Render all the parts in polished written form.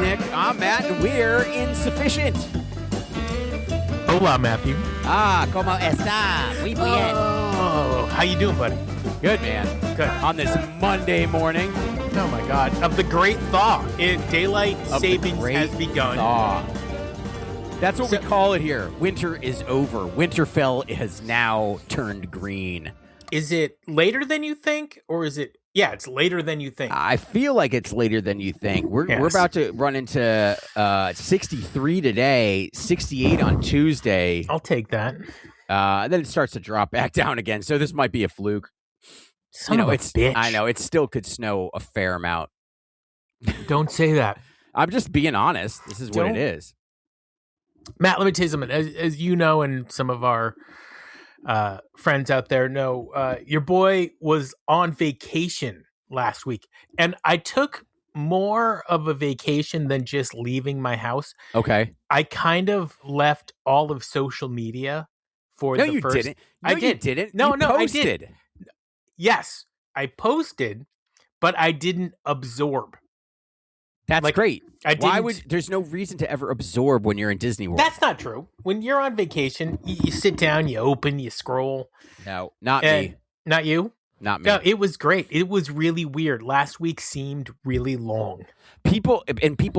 Nick. I'm Matt, and we're Insufficient. Hola, Matthew. ¿Cómo está? Muy bien. Oh, how you doing, buddy? Good, man. Good. On this Monday morning. Oh, my God. Of the great thaw. Daylight savings has begun. Thaw. That's what we call it here. Winter is over. Winterfell has now turned green. Is it later than you think, or is it... Yeah, it's later than you think. I feel like it's later than you think. We're about to run into 63 today, 68 on Tuesday. I'll take that. Then it starts to drop back down again. So this might be a fluke. Son of a bitch. I know it still could snow a fair amount. Don't say that. I'm just being honest. This is what it is. Matt, let me tell you something. As you know, and some of our friends out there know, your boy was on vacation last week, and I took more of a vacation than just leaving my house. Okay. I kind of left all of social media for the first... Didn't. No, you didn't. No, you posted. I did. Yes, I posted, but I didn't absorb. That's great. Why would there's no reason to ever absorb when you're in Disney World? That's not true. When you're on vacation, you sit down, you open, you scroll. No, not me. Not you? Not me. No, it was great. It was really weird. Last week seemed really long. People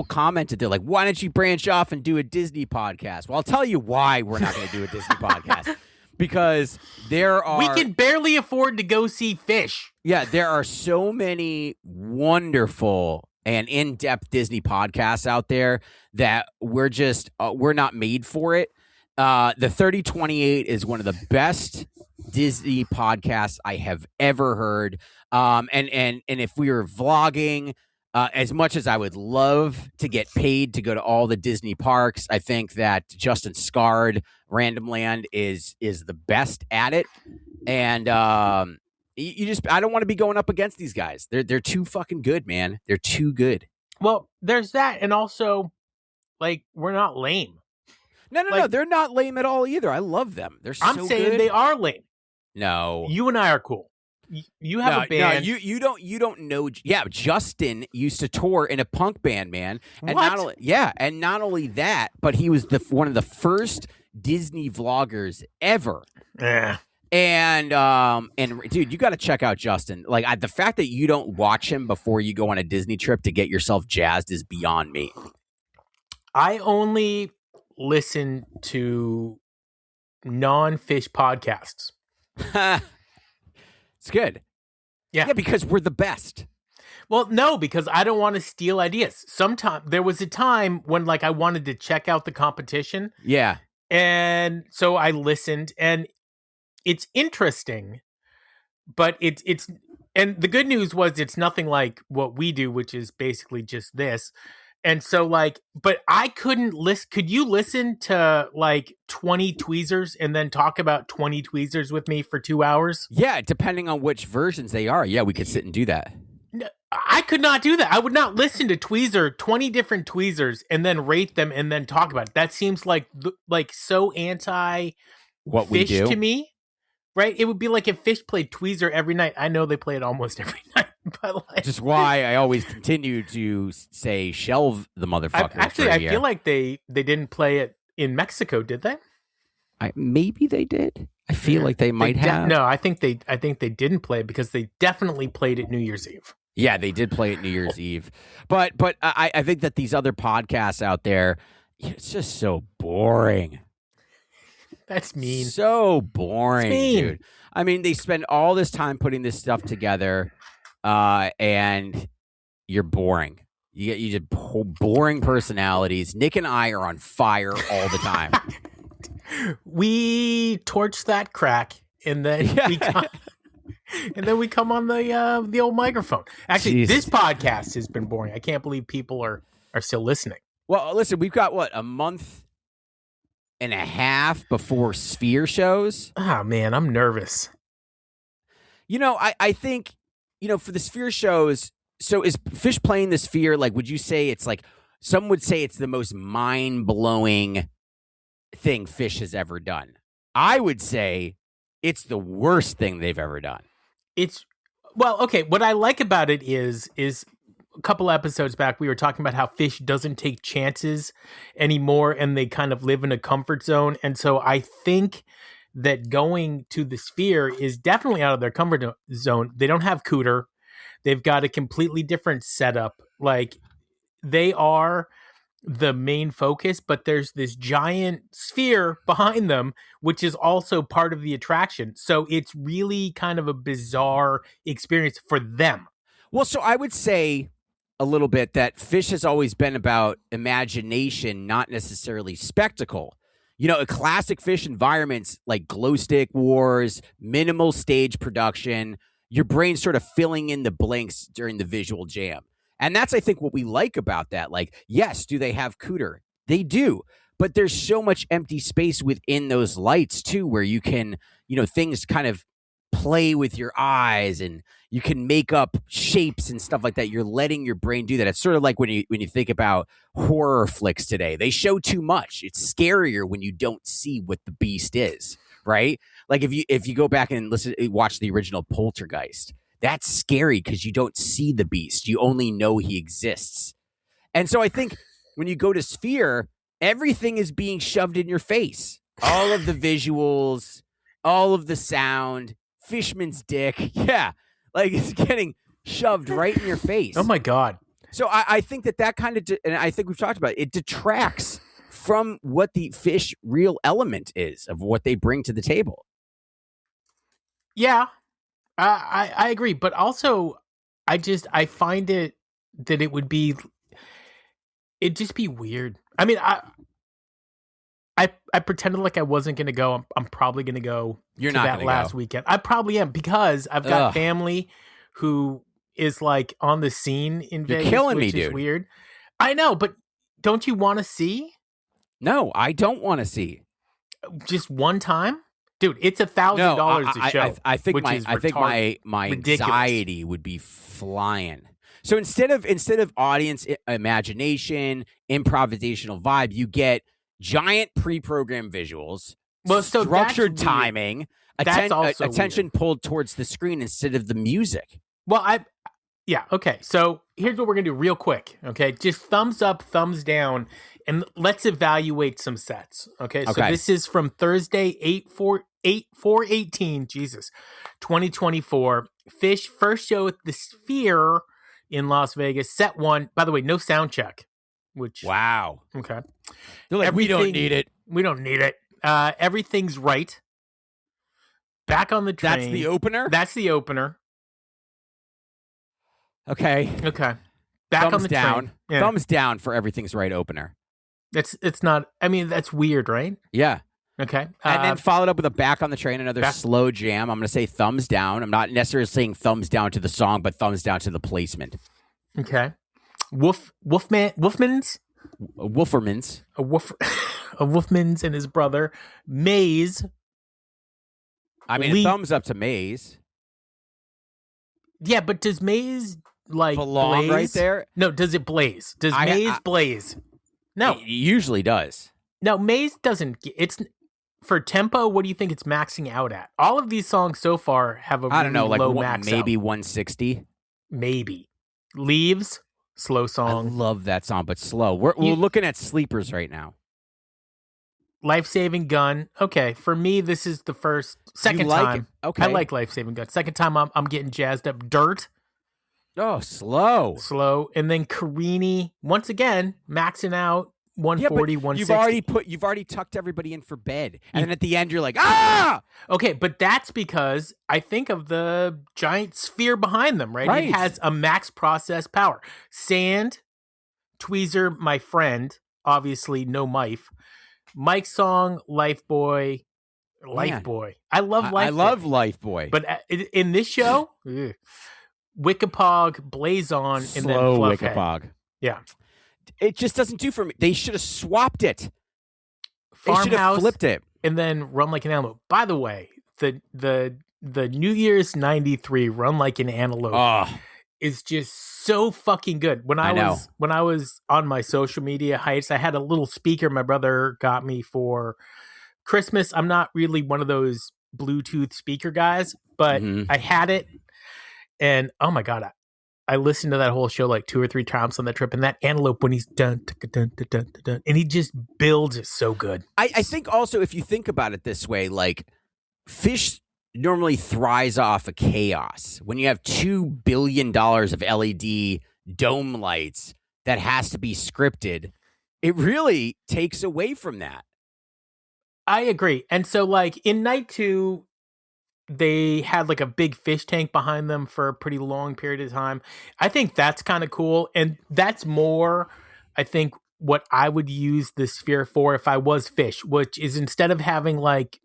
commented, they're like, why don't you branch off and do a Disney podcast? Well, I'll tell you why we're not going to do a Disney podcast. Because we can barely afford to go see Phish. Yeah, there are so many wonderful and in-depth Disney podcasts out there that we're not made for it. The 3028 is one of the best Disney podcasts I have ever heard. And if we were vlogging, as much as I would love to get paid to go to all the Disney parks, I think that Justin Scard, Random Land, is the best at it. And I don't want to be going up against these guys. They're too fucking good, man. They're too good. Well, there's that, and also, like, we're not lame. No, they're not lame at all either. I love them. They're so good. I'm saying they are lame. No, you and I are cool. You have a band. No, you don't know. Yeah, Justin used to tour in a punk band, man. And what? Not only that, but he was one of the first Disney vloggers ever. Yeah. And dude, you got to check out Justin. Like the fact that you don't watch him before you go on a Disney trip to get yourself jazzed is beyond me. I only listen to non-Phish podcasts. It's good. Yeah, because we're the best. Well, no, because I don't want to steal ideas. There was a time when I wanted to check out the competition. Yeah. And so I listened, and it's interesting, but it's and the good news was it's nothing like what we do, which is basically just this. And so but I couldn't listen. Could you listen to 20 tweezers and then talk about 20 tweezers with me for 2 hours? Yeah, depending on which versions they are. Yeah, we could sit and do that. No, I could not do that. I would not listen to 20 different tweezers and then rate them and then talk about it. That seems like so anti what we do to me. Right? It would be like if Phish played tweezer every night. I know they play it almost every night. But just why I always continue to say shelve the motherfucker. Actually, I feel like they didn't play it in Mexico, did they? Maybe they did. I feel like they might have. No, I think they didn't play it because they definitely played it New Year's Eve. Yeah, they did play it New Year's Eve. But I think that these other podcasts out there, it's just so boring. That's mean. So boring, dude. I mean, they spend all this time putting this stuff together, and you're boring. You just boring personalities. Nick and I are on fire all the time. We torch that crack, and then we come on the old microphone. Actually, This podcast has been boring. I can't believe people are still listening. Well, listen, we've got a month and a half before Sphere shows. Oh man, I'm nervous. I think, for the Sphere shows, so is Phish playing the Sphere, would you say it's some would say it's the most mind-blowing thing Phish has ever done. I would say it's the worst thing they've ever done. Well, okay, what I like about it is a couple episodes back, we were talking about how Phish doesn't take chances anymore and they kind of live in a comfort zone. And so I think that going to the Sphere is definitely out of their comfort zone. They don't have Cooter. They've got a completely different setup. Like, they are the main focus, but there's this giant sphere behind them, which is also part of the attraction. So it's really kind of a bizarre experience for them. Well, so I would say a little bit that Phish has always been about imagination, not necessarily spectacle. You know, a classic Phish environments like glow stick wars, minimal stage production, your brain sort of filling in the blanks during the visual jam. And that's, I think, what we like about that. Like, yes, do they have Cooter? They do. But there's so much empty space within those lights, too, where you can, things kind of play with your eyes and you can make up shapes and stuff like that. You're letting your brain do that. It's sort of like when you think about horror flicks today. They show too much. It's scarier when you don't see what the beast is, right? Like if you go back and watch the original Poltergeist, that's scary because you don't see the beast. You only know he exists. And so I think when you go to Sphere, everything is being shoved in your face. All of the visuals, all of the sound, Fishman's dick. Yeah. Like, it's getting shoved right in your face. Oh, my God. So I think that kind of, and I think we've talked about it detracts from what the Phish real element is of what they bring to the table. Yeah, I agree. But also, I find it that it'd just be weird. I mean, I pretended like I wasn't going to go. I'm probably going to go. You're to not that last weekend. I probably am because I've got family who is like on the scene in Vegas. You're killing me, which is dude. Weird. I know, but don't you want to see? No, I don't want to see. Just one time, dude. It's $1,000 a show. I think my anxiety would be flying. So instead of audience imagination, improvisational vibe, you get giant pre-programmed visuals, structured timing, attention pulled towards the screen instead of the music. Well, okay. So here's what we're gonna do real quick. Okay, just thumbs up, thumbs down, and let's evaluate some sets. Okay. So this is from Thursday, 8/4/18, 2024. Phish first show at the Sphere in Las Vegas. Set 1. By the way, no sound check. Which wow. Okay. They're like, we don't need it. We don't need it. Everything's right. Back on the train. That's the opener? That's the opener. Okay. Back on the down. train. Yeah. Thumbs down for everything's right opener. It's not, I mean, that's weird, right? Yeah. Okay. And then followed up with a Back on the Train, another slow jam. I'm going to say thumbs down. I'm not necessarily saying thumbs down to the song, but thumbs down to the placement. Okay. Wolfman's? Wolferman's. A Wolfman's and his brother. Maze. I mean, thumbs up to Maze. Yeah, but does Maze belong blaze? Right there? No, does it blaze? Does Maze blaze? No. It usually does. No, Maze doesn't. It's for tempo. What do you think it's maxing out at? All of these songs so far have a low max. Maybe out. 160. Maybe. Leaves. Slow song. I love that song, but slow. We're looking at sleepers right now. Life-Saving Gun. Okay, for me, this is the second time. It. Okay, I like Life-Saving Gun. Second time, I'm getting jazzed up. Dirt. Oh, slow. And then Carini, once again, maxing out 140, 160. You've already tucked everybody in for bed, and then at the end you're like, ah! Okay, but that's because I think of the giant sphere behind them, right? It has a max process power. Sand, Tweezer, My Friend, obviously no Mife. Mike's song, Life Boy. I love Life Boy. I love Life Boy. But in this show, Wickapog, Blaze On, and slow then Wickapog. Yeah. It just doesn't do for me. They should have swapped it. They should have Farmhouse, flipped it. And then Run Like an Antelope. By the way, the New Year's 93 Run Like an Antelope is just so fucking good. When I was on my social media heights, I had a little speaker my brother got me for Christmas. I'm not really one of those Bluetooth speaker guys, but I had it, and oh my god, I listened to that whole show like 2 or 3 times on that trip, and that antelope when he's dun, dun, dun, dun, dun, dun, and he just builds it so good. I think also if you think about it this way, like Phish normally thrives off of chaos. When you have $2 billion of LED dome lights that has to be scripted, it really takes away from that. I agree. And so like in night 2, they had like a big fish tank behind them for a pretty long period of time. I think that's kind of cool. And that's more, I think, what I would use the Sphere for if I was Phish, which is instead of having like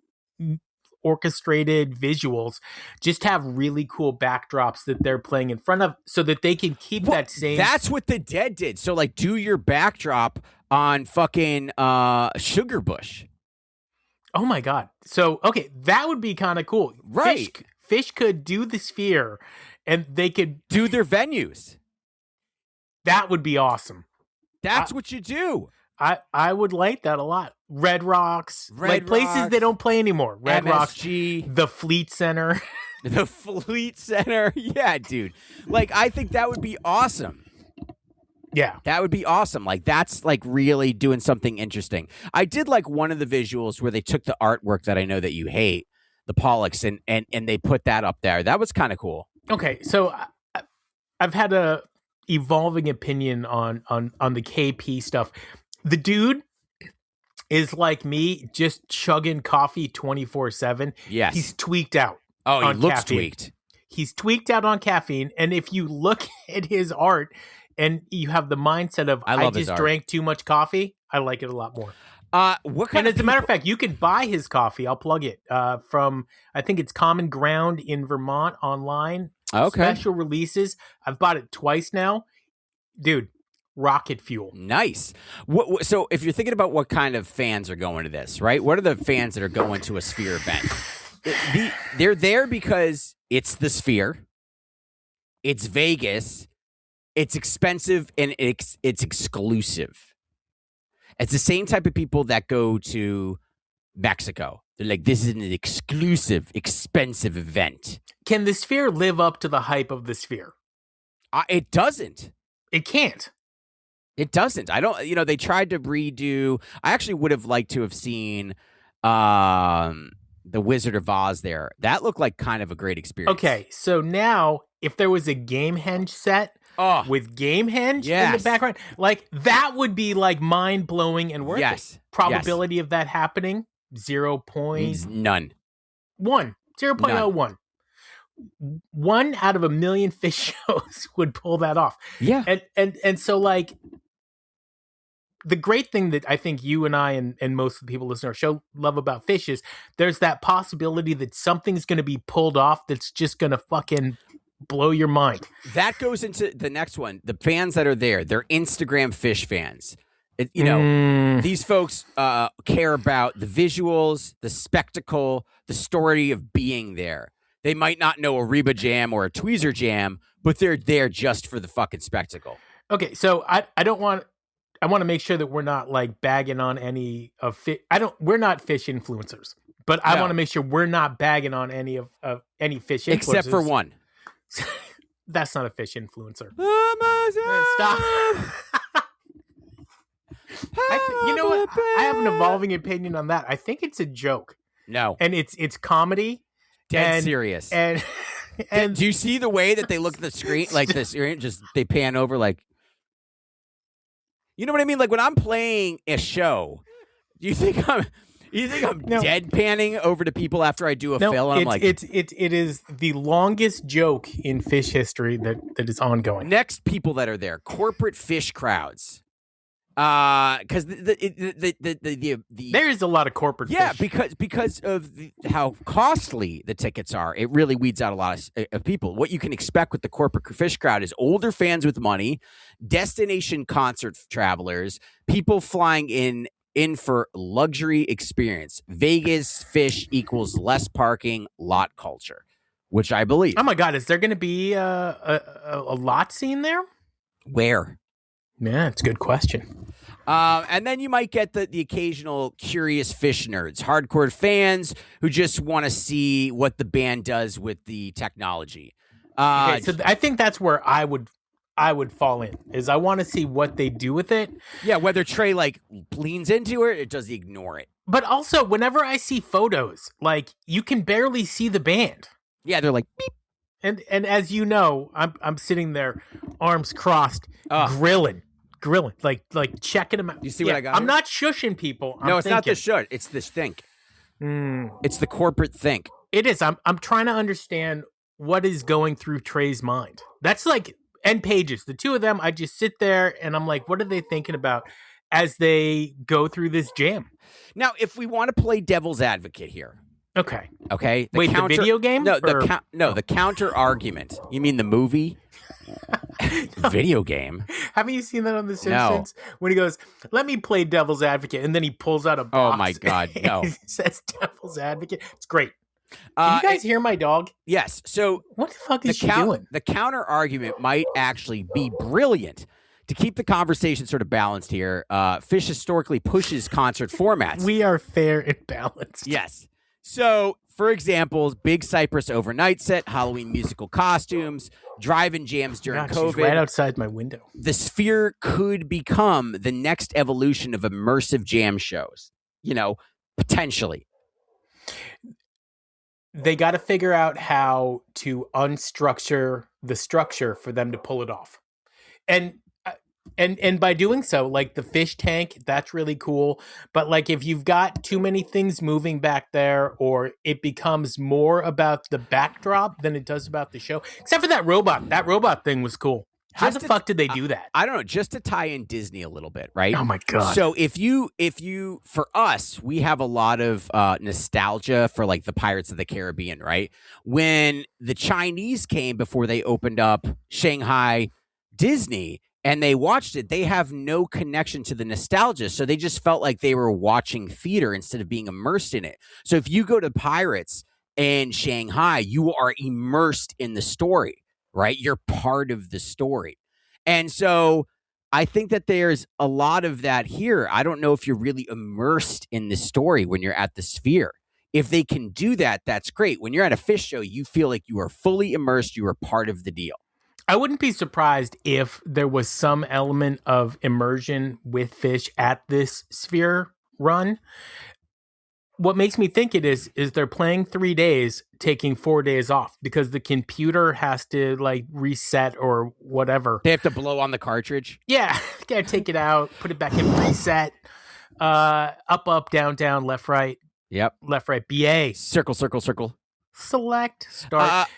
orchestrated visuals, just have really cool backdrops that they're playing in front of so that they can keep that same. That's what the Dead did. So like do your backdrop on fucking Sugar Bush. Oh my God. So, okay, that would be kind of cool. Right. Phish could do the Sphere and they could do their venues. That would be awesome. That's what you do. I would like that a lot. Red Rocks. Places they don't play anymore. Red MSG. Rocks. The Fleet Center. The Fleet Center. Yeah, dude. Like, I think that would be awesome. Yeah. That would be awesome. Like, that's like really doing something interesting. I did like one of the visuals where they took the artwork that I know that you hate, the Pollux, and they put that up there. That was kind of cool. Okay, so I've had a evolving opinion on the KP stuff. The dude is like me, just chugging coffee 24/7. Yes. He's tweaked out. Oh, he looks caffeine. tweaked. He's tweaked out on caffeine. And if you look at his art and you have the mindset of, I just drank too much coffee, I like it a lot more. What kind and as a matter of fact, you can buy his coffee. I'll plug it from, I think it's Common Ground in Vermont online. Okay. Special releases. I've bought it twice now. Dude, rocket fuel. Nice. So if you're thinking about what kind of fans are going to this, right? What are the fans that are going to a Sphere event? They're there because it's the Sphere. It's Vegas. It's expensive and it's exclusive. It's the same type of people that go to Mexico. They're like, this is an exclusive, expensive event. Can the Sphere live up to the hype of the Sphere? It doesn't. It can't. It doesn't. I don't, they tried to redo. I actually would have liked to have seen the Wizard of Oz there. That looked like kind of a great experience. Okay, so now if there was a Gamehenge set with Gamehenge in the background, like that would be like mind blowing and worth it. Probability of that happening 0.1. None. 0.01. 1 out of a million Phish shows would pull that off. Yeah. And so like the great thing that I think you and I and most of the people listening to our show love about Phish is there's that possibility that something's going to be pulled off that's just going to fucking blow your mind. That goes into the next one. The fans that are there, they're Instagram Phish fans. These folks care about the visuals, the spectacle, the story of being there. They might not know a Reba jam or a Tweezer jam, but they're there just for the fucking spectacle. Okay, so I want to make sure that we're not like bagging on any of Phish. We're not Phish influencers, but I want to make sure we're not bagging on any of any Phish influencers. Except for one. That's not a Phish influencer. Stop. You know what? I have an evolving opinion on that. I think it's a joke. No. And it's comedy. Dead serious. And do you see the way that they look at the screen? Like the screen, just they pan over like, you know what I mean? Like when I'm playing a show, do you think I'm deadpanning over to people after I do a fill? And I'm like, it is the longest joke in Phish history that is ongoing. Next, people that are there, corporate Phish crowds. Because there is a lot of corporate Phish. because of how costly the tickets are, it really weeds out a lot of people. What you can expect with the corporate Phish crowd is older fans with money, destination concert travelers, people flying in for luxury experience. Vegas Phish equals less parking, lot culture, which I believe. Oh my God, is there going to be a lot scene there? Where? Yeah, it's a good question. And then you might get the occasional curious Phish nerds, hardcore fans who just want to see what the band does with the technology. Okay, so I think that's where I would fall in. Is I want to see what they do with it. Yeah, whether Trey like leans into it or does he ignore it? But also, whenever I see photos, like you can barely see the band. Yeah, they're like beep. And as you know, I'm sitting there, arms crossed, grilling, like checking them out. You see what I got? I'm not shushing people. No, it's not the shush. It's the think. It's the corporate think. It is. I'm trying to understand what is going through Trey's mind. That's like end pages. The two of them, I just sit there and I'm like, what are they thinking about as they go through this jam? Now, if we want to play devil's advocate here. Okay. The video game? No, the counter argument. You mean the movie? Video game? Haven't you seen that on The Simpsons? No. When he goes, let me play devil's advocate, and then he pulls out a box. Oh my God, no. He says devil's advocate. It's great. Can you guys hear my dog? Yes. So what the fuck is she doing? The counter argument might actually be brilliant. To keep the conversation sort of balanced here, Phish historically pushes concert formats. We are fair and balanced. Yes. So, for example, Big Cypress overnight set, Halloween musical costumes, drive-in jams during COVID. She's right outside my window. The Sphere could become the next evolution of immersive jam shows, potentially. They got to figure out how to unstructure the structure for them to pull it off. And by doing so, like the fish tank, that's really cool. But like if you've got too many things moving back there, or it becomes more about the backdrop than it does about the show. Except for that robot thing was cool. How the fuck did they do that? I don't know. Just to tie in Disney a little bit, right? Oh my God. So if you, for us, we have a lot of nostalgia for like the Pirates of the Caribbean, right? When the Chinese came before they opened up Shanghai Disney, and they watched it, they have no connection to the nostalgia. So they just felt like they were watching theater instead of being immersed in it. So if you go to Pirates in Shanghai, you are immersed in the story, right? You're part of the story. And so I think that there's a lot of that here. I don't know if you're really immersed in the story when you're at the Sphere. If they can do that, that's great. When you're at a Phish show, you feel like you are fully immersed. You are part of the deal. I wouldn't be surprised if there was some element of immersion with Phish at this Sphere run. What makes me think it is they're playing 3 days, taking 4 days off because the computer has to like reset or whatever. They have to blow on the cartridge. Yeah, gotta take it out, put it back in reset. Up, down, down, left, right. Yep. Left, right. BA. Circle. Select. Start.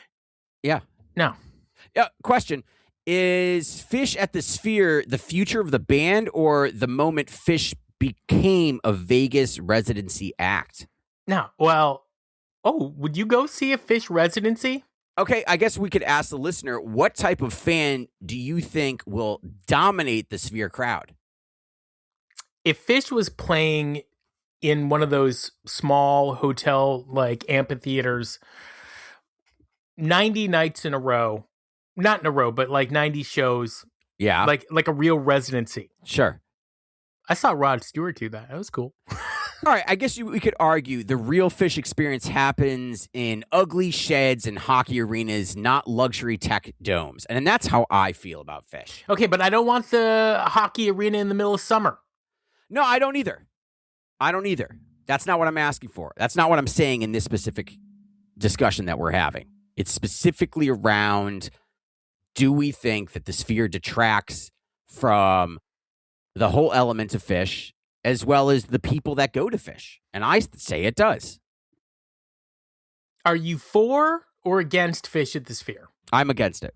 Yeah. No. Question. Is Phish at the Sphere the future of the band or the moment Phish became a Vegas residency act? No. Well, would you go see a Phish residency? Okay, I guess we could ask the listener, what type of fan do you think will dominate the Sphere crowd? If Phish was playing in one of those small hotel like amphitheaters 90 nights in a row, not in a row, but like 90 shows. Yeah. Like a real residency. Sure. I saw Rod Stewart do that. That was cool. All right. I guess we could argue the real Phish experience happens in ugly sheds and hockey arenas, not luxury tech domes. And that's how I feel about Phish. Okay, but I don't want the hockey arena in the middle of summer. No, I don't either. That's not what I'm asking for. That's not what I'm saying in this specific discussion that we're having. It's specifically around, do we think that the Sphere detracts from the whole element of Phish as well as the people that go to Phish? And I say it does. Are you for or against Phish at the Sphere? I'm against it.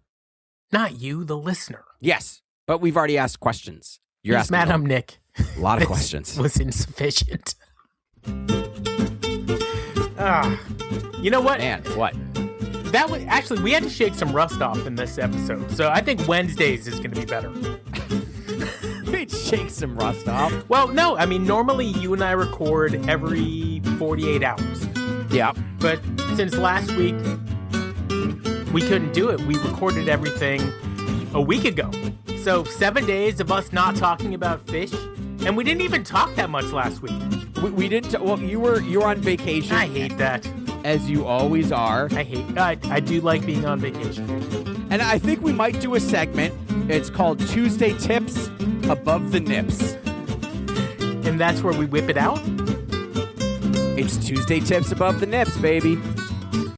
Not you, the listener. Yes, but we've already asked questions. You're asking mad I'm Nick. A lot of questions. Was insufficient. You know what? Man, what? That was actually, we had to shake some rust off in this episode. So I think Wednesdays is going to be better. We'd shake some rust off. Well, no, I mean, normally you and I record every 48 hours. Yeah. But since last week, we couldn't do it. We recorded everything a week ago. So 7 days of us not talking about Phish. And we didn't even talk that much last week. We didn't. Well, you were on vacation. I hate that. as you always are. I do like being on vacation. And I think we might do a segment. It's called Tuesday Tips Above the Nips. And that's where we whip it out? It's Tuesday Tips Above the Nips, baby.